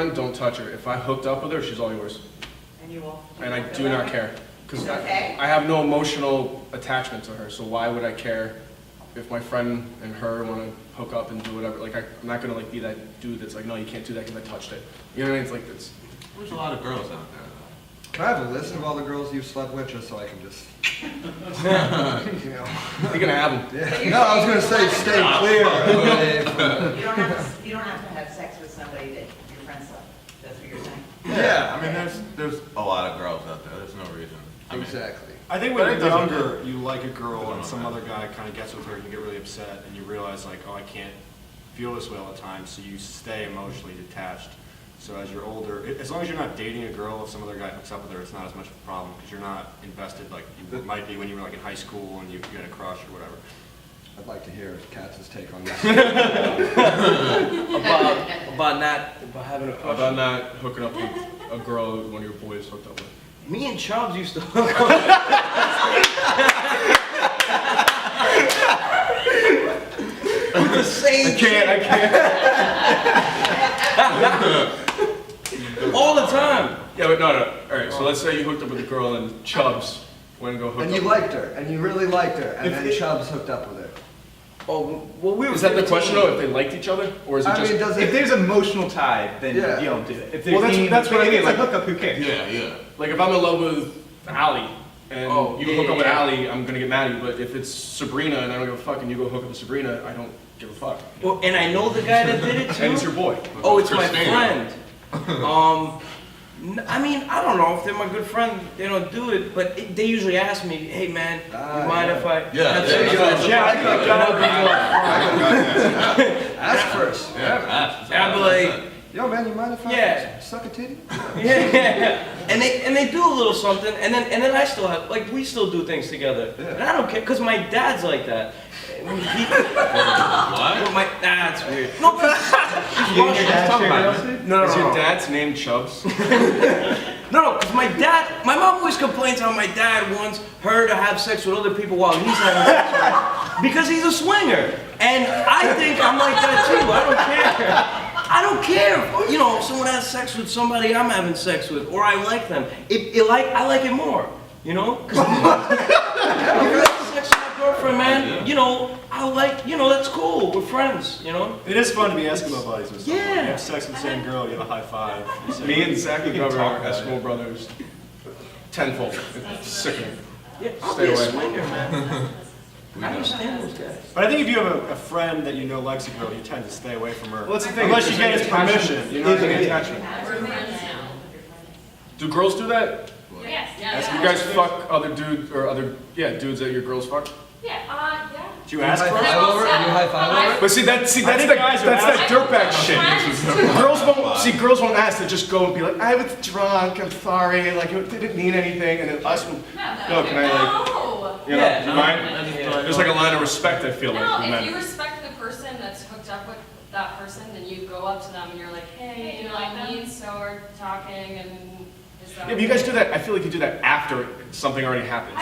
friend, don't touch her. If I hooked up with her, she's all yours. And you will? And I do not care. Because Okay. I have no emotional attachment to her, so why would I care if my friend and her want to hook up and do whatever? Like, I'm not going to like be that dude that's like, no, you can't do that because I touched it. You know what I mean? It's like, it's... There's a lot of girls out there. Can I have a list of all the girls you've slept with just so I can just, you know? You're going to have them. Yeah. No, I was gonna say stay clear. You don't have to have sex with somebody that your friends love. That's what you're saying? Yeah, I mean, there's a lot of girls out there. There's no reason. I mean, Exactly. I think But when it you're doesn't- younger, you like a girl and Doesn't some matter. other guy kind of gets with her and you get really upset and you realize like, oh, I can't feel this way all the time, so you stay emotionally detached. So as you're older, as long as you're not dating a girl, if some other guy hooks up with her, it's not as much of a problem because you're not invested like you might be when you were like in high school and you had a crush or whatever. I'd like to hear Katz's take on that. about having a crush. About not hooking up with a girl one of your boys hooked up with. Me and Chubbs used to hook up. With the same chick. I can't. All the time. Yeah, but no. All right, so let's say you hooked up with a girl and Chubbs went and go hook And up. you liked her, and you really liked her, and If then it- Chubbs hooked up with her. Oh, well, we were. Is that the 15. question though? If they liked each other, or is it I just? mean, does If it, there's emotional tie, then Yeah. you don't do it. If Well, there's that's what I mean, It's a like- hookup. Who cares? yeah, yeah. Like if I'm in love with Allie and Oh, you yeah, hook up with yeah. Allie, I'm gonna get mad at you. But if it's Sabrina and I don't give a fuck and you go hook up with Sabrina, I don't give a fuck. Well, and I know the guy that did it too. And it's your boy. Oh, it's my Christina. friend. I mean, I don't know if they're my good friend, they don't do it, but they usually ask me, hey man, you mind yeah. if I Yeah, have yeah, sex yeah. with you?" Yeah, I think And I'll be ask first. Yeah, like, I'll be like, Yo man, you mind if I Yeah. suck a titty? yeah, and they do a little something, and then I still have, like, we still do things together, and I don't care, cause my dad's like that. What? That's weird. No, You and your dad share girls? no, Is your no. dad's name Chubbs? No, because my mom always complains how my dad wants her to have sex with other people while he's having sex with her. Because he's a swinger. And I think I'm like that too. I don't care. You know, if someone has sex with somebody I'm having sex with, or I like them. I like it more. You know? Because if you have sex with my girlfriend, man, you know, that's cool. We're friends, you know? It is fun to be Eskimo buddies with someone. Yeah. You have sex with the same girl, you have a high five. you say- Me and Zach You can McGovern talk are about Eskimo it. brothers. Tenfold. It's sickening. Yeah, I'll Stay be a away. swinger, man. I understand those guys. But I think if you have a friend that you know likes a girl, you tend to stay away from her. Well, that's the thing. Unless you There's get his an attachment. permission. You know, there's an attachment. Do girls do that? Yes. You guys fuck other dudes or dudes that your girls fuck? Yeah. Do you ask High for five it? over? You high five over? But see that's think that guys are that dirtbag asking. shit. Girls won't ask. They just go and be like, I was drunk. I'm sorry. Like it didn't mean anything. And then us will. No, can I like? No. You know, Yeah, do you no, mind? I just Yeah. feel like- There's like a line of respect. I feel like No, with if you men. respect the person that's hooked up with that person, then you go up to them and you're like, hey, you know, me and so are talking and is that Yeah, but you guys do that. I feel like you do that after something already happens.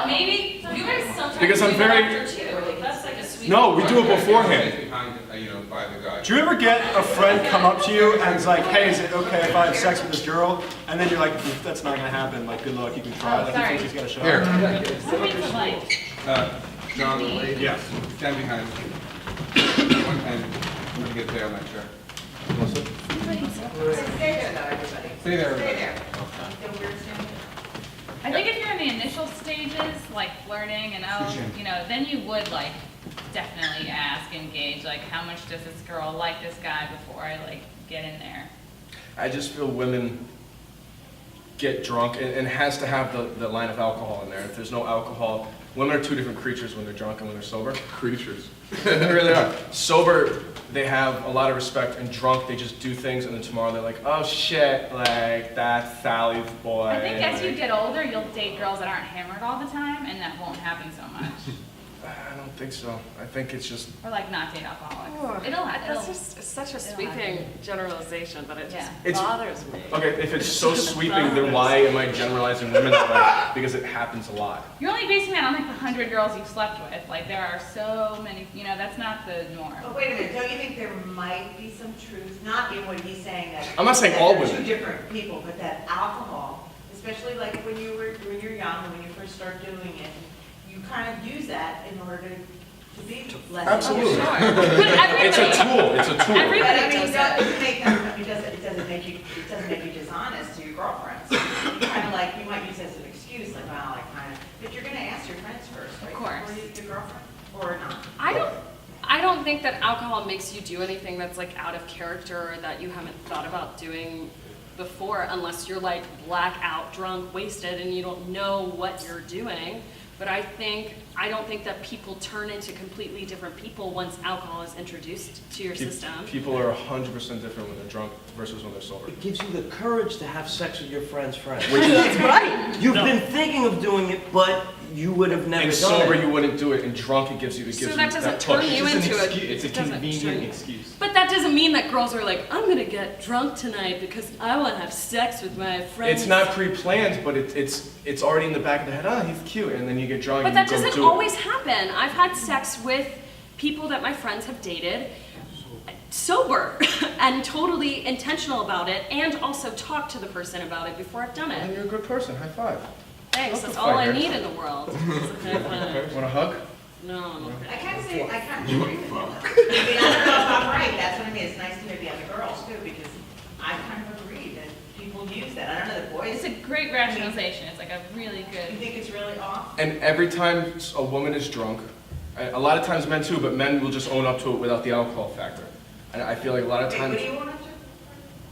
Maybe you guys sometimes Because I'm do that very- after too. That's like a sweet. No, we do it beforehand. By the guy. Do you ever get a friend come up to you and is like, hey, is it okay if I have sex with this girl? And then you're like, that's not gonna happen. Like, good luck, you can try. Like, you think he's gonna show Here. up? John, Yeah. stand behind. One pen. I'm gonna get there on that chair. Stay there though, everybody. Stay there. Stay everybody. there. Feel weird soon? I think if you're in the initial stages, like flirting and then you would like definitely ask, engage, like how much does this girl like this guy before I like get in there. I just feel women get drunk and it has to have the line of alcohol in there. If there's no alcohol, women are two different creatures when they're drunk and when they're sober. Creatures. They really are. Sober, they have a lot of respect, and drunk, they just do things, and then tomorrow they're like, oh shit, like, that's Sally's boy. I think as you like- get older, you'll date girls that aren't hammered all the time, and that won't happen so much. I don't think so. I think it's just, Or like not date alcoholics. Oh, It'll That's just such a it'll sweeping generalization that it just Yeah. It's- bothers me. okay, if it's so sweeping, then why am I generalizing women that way? Because it happens a lot. You're only basing that on like the 100 girls you've slept with. Like there are so many, that's not the norm. But wait a minute, don't you think there might be some truth, not in what he's saying that. I'm not saying that all they're women. Two different people, but that alcohol, especially like when you're young and when you first start doing it, you kind of use that in order to be less. Absolutely. Sure. But It's a everybody, tool, it's a tool. But I mean, Everybody it does doesn't make them, it doesn't make you dishonest to your girlfriends. Kind of like, you might use it as an excuse, like, well, I kind of, but you're gonna ask your friends first, right? course. Before you your girlfriend, or not. I don't think that alcohol makes you do anything that's like out of character or that you haven't thought about doing before, unless you're like blackout drunk, wasted, and you don't know what you're doing. But I don't think that people turn into completely different people once alcohol is introduced to your system. People are 100% different when they're drunk versus when they're sober. It gives you the courage to have sex with your friend's friend. That's right. You've been thinking of doing it, but you would have never And done sober, it. you wouldn't do it. And drunk, it gives you So that doesn't that turn push. you It's into an it. excuse, it's a It doesn't turn convenient you- excuse. But that doesn't mean that girls are like, I'm gonna get drunk tonight because I want to have sex with my friends. It's not pre-planned, but it's already in the back of the head. Oh, he's cute, and then you get drunk But and that you go doesn't do always happen. I've had sex with people that my friends have dated, sober, and totally intentional about it, and also talk to the person about it before I've done it. And it. you're a good person. High five. Thanks, That's that's a all I fight need here. in the world. Want a hug? No, I'm okay. I kind of agree with you. I mean, I don't know if I'm right, that's what I mean, it's nice to hear the other girls too, because I kind of agree that people use that, I don't know, the boys, it's a great rationalization. It's like a really you good. think it's really off? And every time a woman is drunk, a lot of times men too, but men will just own up to it without the alcohol factor. And I feel like a lot of Wait, times what do you want to do?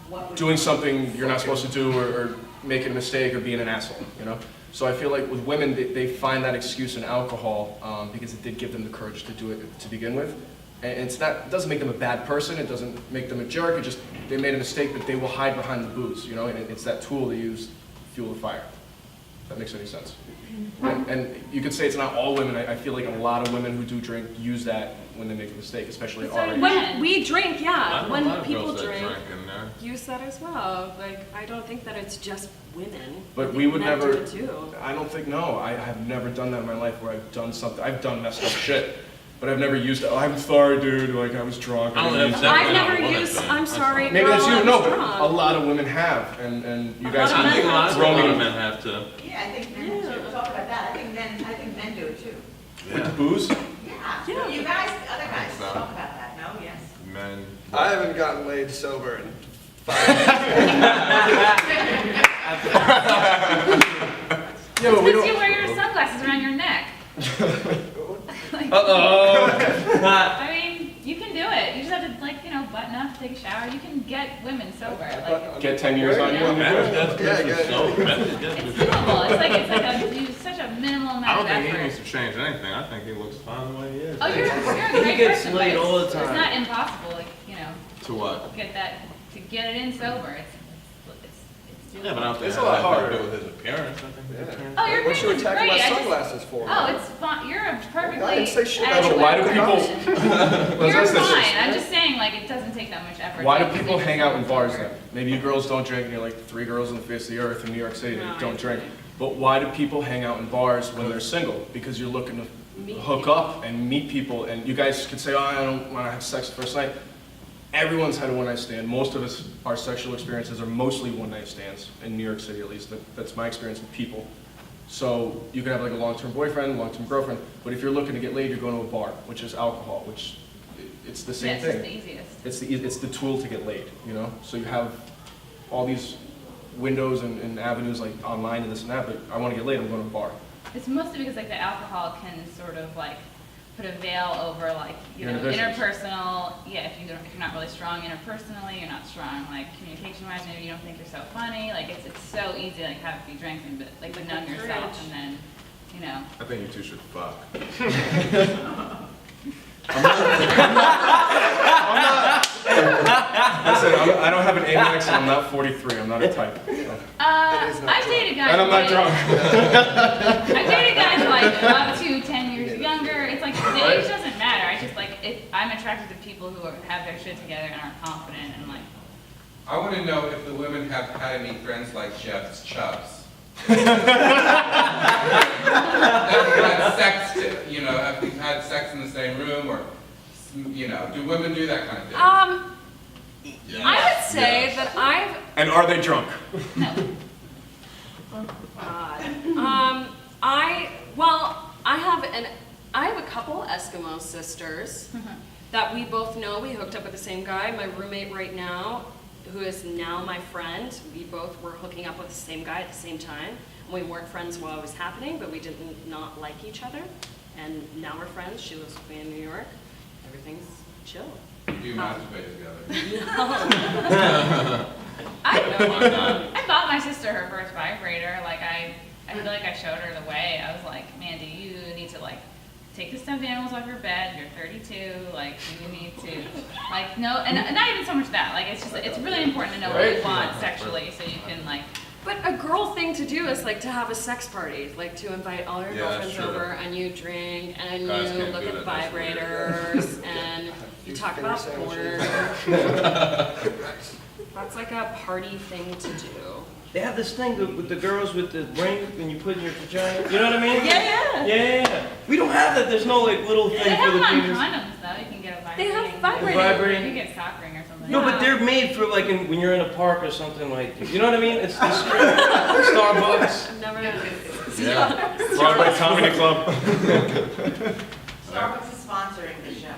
What would doing you- something you're not supposed to do or making a mistake or being an asshole, you know? So I feel like with women, they find that excuse in alcohol because it did give them the courage to do it to begin with. And it doesn't make them a bad person, it doesn't make them a jerk, it just, they made a mistake, but they will hide behind the booze, you know? And it's that tool they use to fuel the fire. If that makes any sense. And you could say it's not all women, I feel like a lot of women who do drink use that when they make a mistake, especially at So our age. When we drink, yeah, when people that drink, in there. use that as well. Like, I don't think that it's just women. I But think we would men do never, it too. I don't think, no, I have never done that in my life where I've done something, I've done messed up shit, but I've never used it, oh, I'm sorry, dude, like, I was drunk. I don't didn't know if use that- it." I've Definitely never not a woman used, thing. I'm That's sorry, Maybe girl, that's you, I no, was but drunk. a lot of women have, and you guys lot of I think men a lot have of throw me women have to. Yeah, I think men do, talk about that, I think men do it too. with the booze. Yeah, you guys, other guys, so. talk about that, no, yes. Men. I haven't gotten laid sober in 5 Yeah, but we Because you don't. wear your sunglasses around your neck. Like, Uh-oh. I mean, you can do it. You just have to, button up, take a shower. You can get women sober. Like, Get 10 years on you. Yeah. Men are Yeah, desperate yeah. for soap. Men are desperate it's for soap. doable. It's like such a minimal I amount don't of think he effort. needs to change anything. I think he looks fine the way he is. Oh, you're a He great gets person, but laid it's, all the it's time. not impossible. To what? To get it in sober. It's Yeah, but I don't think It's it a lot has anything to harder. do with his appearance. I think his Yeah. appearance. Oh, you're What you great. attacking my Great. I just- sunglasses for? Oh, it's fine. You're a perfectly. I didn't say shit about adequate you. Why do people- person. Let's You're ask this. fine. I'm just saying, it doesn't take that much effort. Why to do get people hang out in sober. bars then? Maybe you girls don't drink and you're like 3 girls on the face of the earth in New York City No, that I don't drink. agree. But why do people hang out in bars when they're single? Because you're looking to Meet hook people. up and meet people, and you guys could say, oh, I don't want to have sex the first night. Everyone's had a one-night stand. Most of us, our sexual experiences are mostly one-night stands, in New York City at least. That's my experience with people. So you can have like a long-term boyfriend, long-term girlfriend, but if you're looking to get laid, you're going to a bar, which is alcohol, which it's the Yeah, same it's just thing. the easiest. It's the tool to get laid, you know? So you have all these windows and avenues like online and this and that, but I want to get laid, I'm going to a bar. It's mostly because the alcohol can sort of put a veil over Your inhibitions. interpersonal. Yeah, if you're not really strong interpersonally, you're not strong communication wise. Maybe you don't think you're so funny. It's so easy to have a few drinks and numb yourself, and then I think you two should fuck. Listen, I don't have an Amex and I'm not 43, I'm not a type. So. I've dated guys. And I'm not drunk. I've dated guys up to 10 years younger. It's right? age doesn't matter. I just like, I'm attracted to people who have their shit together and are confident and like, I want to know if the women have had any friends like Jeff's Chubbs. Have we had sex, have we had sex in the same room, or, do women do that kind of thing? I would say that I've And are they drunk? no. I have a couple Eskimo sisters that we both know. We hooked up with the same guy. My roommate right now, who is now my friend, we both were hooking up with the same guy at the same time. We weren't friends while it was happening, but we didn't not like each other. And now we're friends. She lives with me in New York. Everything's chill. Do you masturbate together? I bought my sister her first vibrator. Like I feel like I showed her the way. I was like, Mandy, you need to like take the stuffed animals off your bed. You're 32. Like you need to like no, and not even so much that. Like it's really important to know what you want sexually, so you can like. But a girl thing to do is like to have a sex party, like to invite all your Yeah, girlfriends sure. over and you drink and Guys you can't look do at that, that's weird. vibrators and you talk about porn. Sandwiches. That's like a party thing to do. They have this thing with the girls with the ring and you put in your vagina. You know what I mean? Yeah. Yeah. We don't have that. There's no like little They thing have for them the on penis. condoms though. You can get a vibrator. They have vibrators. Vibrating. You can get sock ring or something. No, but they're made for like when you're in a park or something like. You know what I mean? It's the Starbucks. I've never. Yeah. Broadway Comedy Club. Starbucks is sponsoring the show.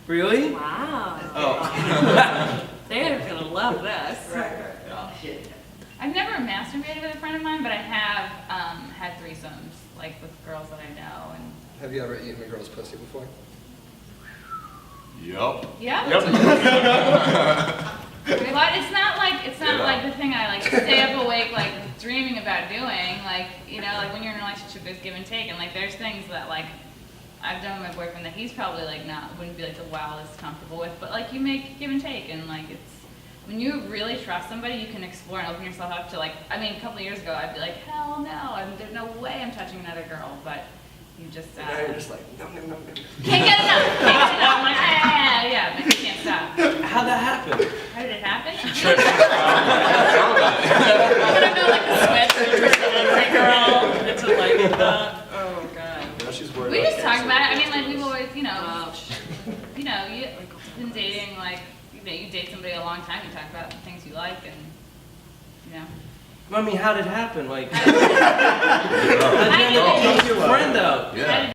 Really? Wow. Oh. They're gonna love this. I've never masturbated with a friend of mine, but I have had threesomes, like with girls that I know. And Have you ever eaten a girl's pussy before? Yup. yeah, Yep. but it's not like the thing I like stay up awake like dreaming about doing. Like like when you're in a relationship, there's give and take, and like there's things that like I've done with my boyfriend that he's probably like wouldn't be like the wildest comfortable with, but like you make give and take, and like it's. When you really trust somebody, you can explore and open yourself up to like, I mean, a couple of years ago, I'd be like, hell no, there's no way I'm touching another girl, but you just, Now you're just like, no. can't get enough, I'm like, yeah, but you can't stop. How'd that happen? How did it happen? I don't know, like a switch from every girl into like that. Oh god. Now she's worried We about just talk cancer. about it, I mean, like, we've always, Wow. you've been dating, like, you date somebody a long time, you talk about the things you like, and, I mean, how did it happen? Like, How did how'd your friend out? Yeah.